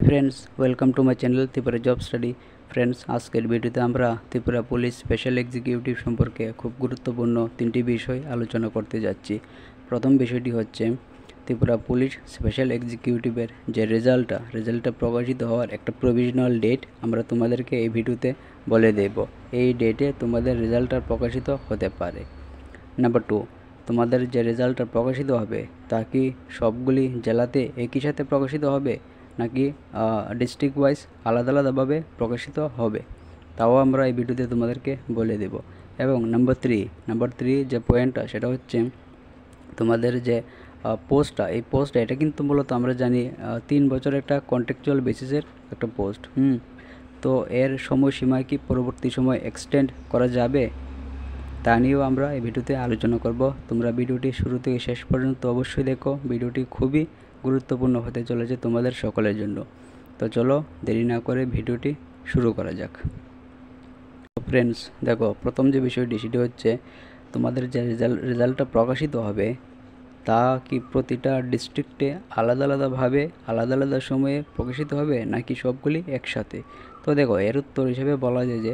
Friends, welcome to my channel Tripura job study. Friends, আজকের ভিডিওতে আমরা ত্রিপুরা পুলিশ স্পেশাল এক্সিকিউটিভ সম্পর্কে খুব গুরুত্বপূর্ণ তিনটি বিষয় আলোচনা করতে যাচ্ছি। প্রথম বিষয়টি হচ্ছে ত্রিপুরা পুলিশ স্পেশাল এক্সিকিউটিভের যে রেজাল্টটা প্রকাশিত হওয়ার একটা প্রভিশনাল ডেট আমরা তোমাদেরকে এই ভিডিওতে বলে দেব। এই ডেটে তোমাদের রেজাল্টটা প্রকাশিত হতে পারে। নাম্বার 2, তোমাদের যে রেজাল্টটা প্রকাশিত হবে তা কি সবগুলি জেলাতে একই সাথে প্রকাশিত হবে নাকি ডিস্ট্রিক্ট ওয়াইজ আলাদা আলাদাভাবে প্রকাশিত হবে, তাও আমরা এই ভিডিওতে তোমাদেরকে বলে দেব। এবং নাম্বার থ্রি যে পয়েন্টটা সেটা হচ্ছে তোমাদের যে পোস্টটা, এই পোস্টটা এটা কিন্তু মূলত আমরা জানি 3 বছরের একটা কন্ট্রাকচুয়াল বেসিসের একটা পোস্ট। তো এর সময়সীমা কি পরবর্তী সময় এক্সটেন্ড করা যাবে তা নিয়েও আমরা এই ভিডিওতে আলোচনা করব। তোমরা ভিডিওটি শুরু থেকে শেষ পর্যন্ত অবশ্যই দেখো, ভিডিওটি খুবই গুরুত্বপূর্ণ হতে চলেছে তোমাদের সকলের জন্য। তো চলো দেরি না করে ভিডিওটি শুরু করা যাক। ফ্রেন্ডস, দেখো, প্রথম যে বিষয়টি সেটি হচ্ছে তোমাদের যে রেজাল্টটা প্রকাশিত হবে তা কি প্রতিটা ডিস্ট্রিক্টে আলাদা আলাদাভাবে আলাদা আলাদা সময়ে প্রকাশিত হবে নাকি সবগুলি একসাথে। তো দেখো, এর উত্তর হিসেবে বলা যায় যে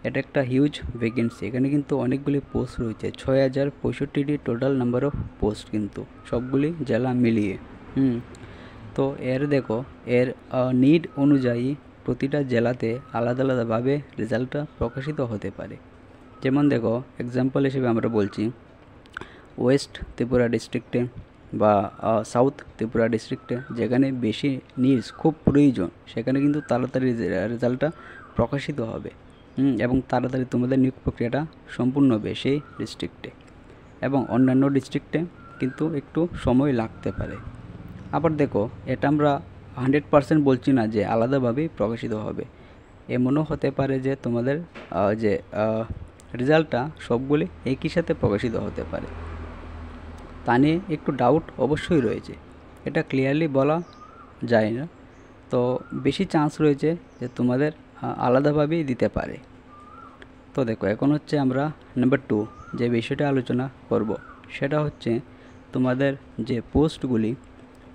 এটা একটা হিউজ ভ্যাকেন্সি। এখানে কিন্তু অনেকগুলি পোস্ট রয়েছে, 6065টি টোটাল নাম্বার অফ পোস্ট কিন্তু সবগুলি জেলা মিলিয়ে। তো দেখো, এর নিড অনুযায়ী প্রতিটা জেলাতে আলাদা আলাদাভাবে রেজাল্টটা প্রকাশিত হতে পারে। যেমন দেখো, এক্সাম্পল হিসেবে আমরা বলছি ওয়েস্ট ত্রিপুরা ডিস্ট্রিক্টে বা সাউথ ত্রিপুরা ডিস্ট্রিক্টে যেখানে বেশি নিডস খুব প্রয়োজন সেখানে কিন্তু তাড়াতাড়ি রেজাল্টটা প্রকাশিত হবে এবং তাড়াতাড়ি তোমাদের নিয়োগ প্রক্রিয়াটা সম্পূর্ণ হবে সেই ডিস্ট্রিক্টে। এবং অন্যান্য ডিস্ট্রিক্টে কিন্তু একটু সময় লাগতে পারে। আবার দেখো, এটা আমরা 100% বলছি না যে আলাদাভাবেই প্রকাশিত হবে। এমনও হতে পারে যে তোমাদের যে রেজাল্টটা সবগুলি একই সাথে প্রকাশিত হতে পারে। তা নিয়ে একটু ডাউট অবশ্যই রয়েছে, এটা ক্লিয়ারলি বলা যায় না। তো বেশি চান্স রয়েছে যে তোমাদের আলাদাভাবেই দিতে পারে। তো দেখো, এখন হচ্ছে আমরা নাম্বার 2 যে বিষয়টা আলোচনা করব সেটা হচ্ছে তোমাদের যে পোস্টগুলি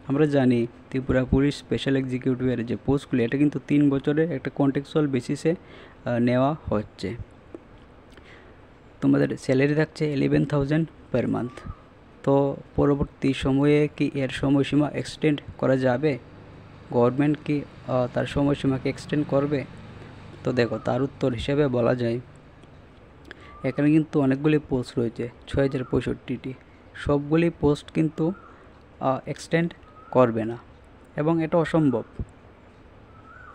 আমরা জানি ত্রিপুরা পুলিশ স্পেশাল এক্সিকিউটিভের যে পোস্টগুলি এটা কিন্তু 3 বছরের একটা কন্ট্রাকচুয়াল বেসিসে নেওয়া হচ্ছে। তোমাদের স্যালারি থাকছে 11,000 পার মান্থ। তো পরবর্তী সময়ে কি এর সময়সীমা এক্সটেন্ড করা যাবে? গভর্নমেন্ট কি তার সময়সীমাকে এক্সটেন্ড করবে? তো দেখো, তার উত্তর হিসেবে বলা যায় এখানে কিন্তু অনেকগুলি পোস্ট রয়েছে, 6065টি। সবগুলি পোস্ট কিন্তু এক্সটেন্ড করবে না এবং এটা অসম্ভব,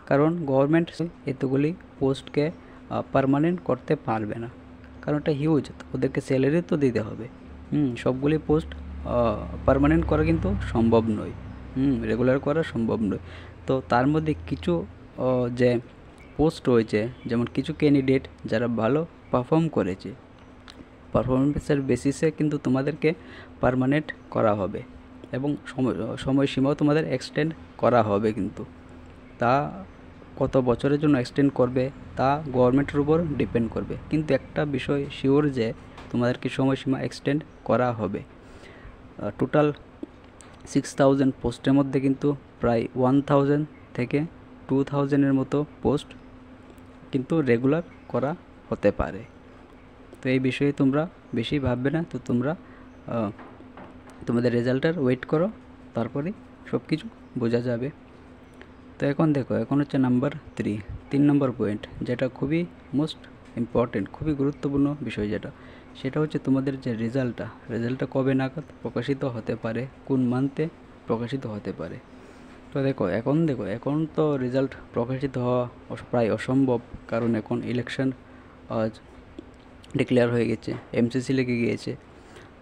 কারণ গভর্নমেন্ট এতগুলি পোস্টকে পার্মানেন্ট করতে পারবে না, কারণ এটা হিউজ, ওদেরকে স্যালারি তো দিতে হবে। সবগুলি পোস্ট পার্মানেন্ট করা কিন্তু সম্ভব নয়, রেগুলার করা সম্ভব নয়। তো তার মধ্যে কিছু যে পোস্ট রয়েছে, যেমন কিছু ক্যান্ডিডেট যারা ভালো পারফর্ম করেছে, পারফরমেন্সের বেসিসে কিন্তু তোমাদেরকে পার্মানেন্ট করা হবে এবং সময়সীমাও তোমাদের এক্সটেন্ড করা হবে। কিন্তু তা কত বছরের জন্য এক্সটেন্ড করবে তা গভর্নমেন্টের উপর ডিপেন্ড করবে, কিন্তু একটা বিষয় শিওর যে তোমাদেরকে সময়সীমা এক্সটেন্ড করা হবে। টোটাল 6000 পোস্টের মধ্যে কিন্তু প্রায় 1000 থেকে 2000-এর মতো পোস্ট কিন্তু রেগুলার করা হতে পারে। তো এই বিষয়ে তোমরা বেশি ভাববে না, তো তোমরা তোমাদের রেজাল্টের ওয়েট করো, তারপরে সব কিছু বোঝা যাবে। তো এখন দেখো, এখন হচ্ছে নাম্বার 3 নম্বর পয়েন্ট, যেটা খুবই মোস্ট ইম্পর্টেন্ট, খুবই গুরুত্বপূর্ণ বিষয়, সেটা হচ্ছে তোমাদের যে রেজাল্টটা কবে নাগাদ প্রকাশিত হতে পারে, কোন মান্থে প্রকাশিত হতে পারে। তো দেখো, এখন তো রেজাল্ট প্রকাশিত হওয়া প্রায় অসম্ভব, কারণ এখন ইলেকশন ডিক্লেয়ার হয়ে গেছে, এমসিসি লেগে গিয়েছে।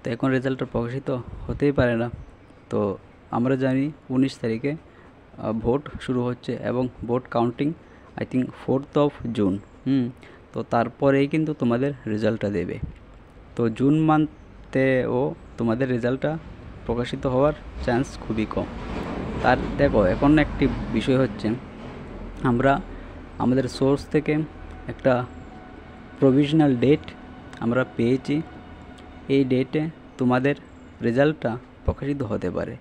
তো এখন রেজাল্টটা প্রকাশিত হতেই পারে না। তো আমরা জানি 19 তারিখে ভোট শুরু হচ্ছে এবং vote counting I think 4th June. তো তারপরেই কিন্তু তোমাদের রেজাল্টটা দেবে। তো জুন মান্থেও তোমাদের রেজাল্টটা প্রকাশিত হওয়ার চান্স খুবই কম। তার দেখো, এখন একটি বিষয় হচ্ছে আমরা আমাদের সোর্স থেকে একটা প্রভিশনাল ডেট আমরা পেয়েছি, এই ডেটে তোমাদের রেজাল্টটা প্রকাশিত হতে পারে।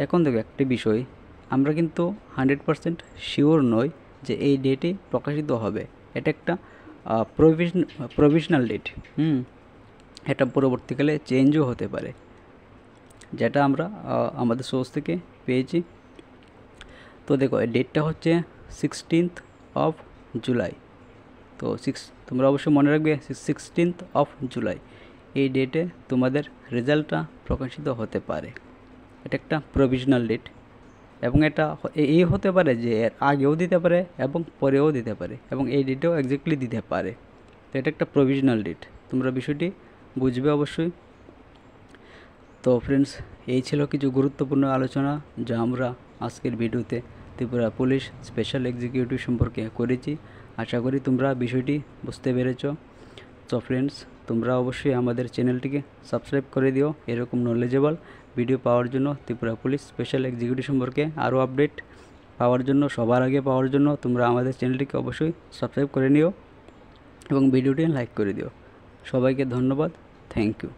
এখন দেখো, একটি বিষয় আমরা কিন্তু 100% শিওর নই যে এই ডেটে প্রকাশিত হবে। এটা একটা প্রভিশনাল ডেট। এটা পরবর্তীকালে চেঞ্জও হতে পারে, যেটা আমরা আমাদের সোর্স থেকে পেয়েছি। তো দেখো এই ডেটটা হচ্ছে 16th of জুলাই। তো তোমরা অবশ্যই মনে রাখবে 16th of জুলাই এই ডেটে তোমাদের রেজাল্টটা প্রকাশিত হতে পারে। এটা একটা প্রভিশনাল ডেট, এবং এটা এই হতে পারে যে এর আগেও দিতে পারে এবং পরেও দিতে পারে, এবং এই ডেটেও এক্স্যাক্টলি দিতে পারে। তো এটা একটা প্রভিশনাল ডেট, তোমরা বিষয়টি বুঝবে অবশ্যই। তো ফ্রেন্ডস, এই ছিল কিছু গুরুত্বপূর্ণ আলোচনা যা আমরা আজকের ভিডিওতে ত্রিপুরা পুলিশ স্পেশাল এক্সিকিউটিভ সম্পর্কে করেছি। আশা করি তোমরা বিষয়টি বুঝতে পেরেছ। তো ফ্রেন্ডস, তোমরা অবশ্যই আমাদের চ্যানেলটিকে সাবস্ক্রাইব করে দিও এরকম নলেজেবল ভিডিও পাওয়ার জন্য। ত্রিপুরা পুলিশ স্পেশাল এক্সিকিউটিভ সম্পর্কে আরও আপডেট পাওয়ার জন্য, সবার আগে পাওয়ার জন্য তোমরা আমাদের চ্যানেলটিকে অবশ্যই সাবস্ক্রাইব করে নিও এবং ভিডিওটি লাইক করে দিও। সবাইকে ধন্যবাদ, থ্যাংক ইউ।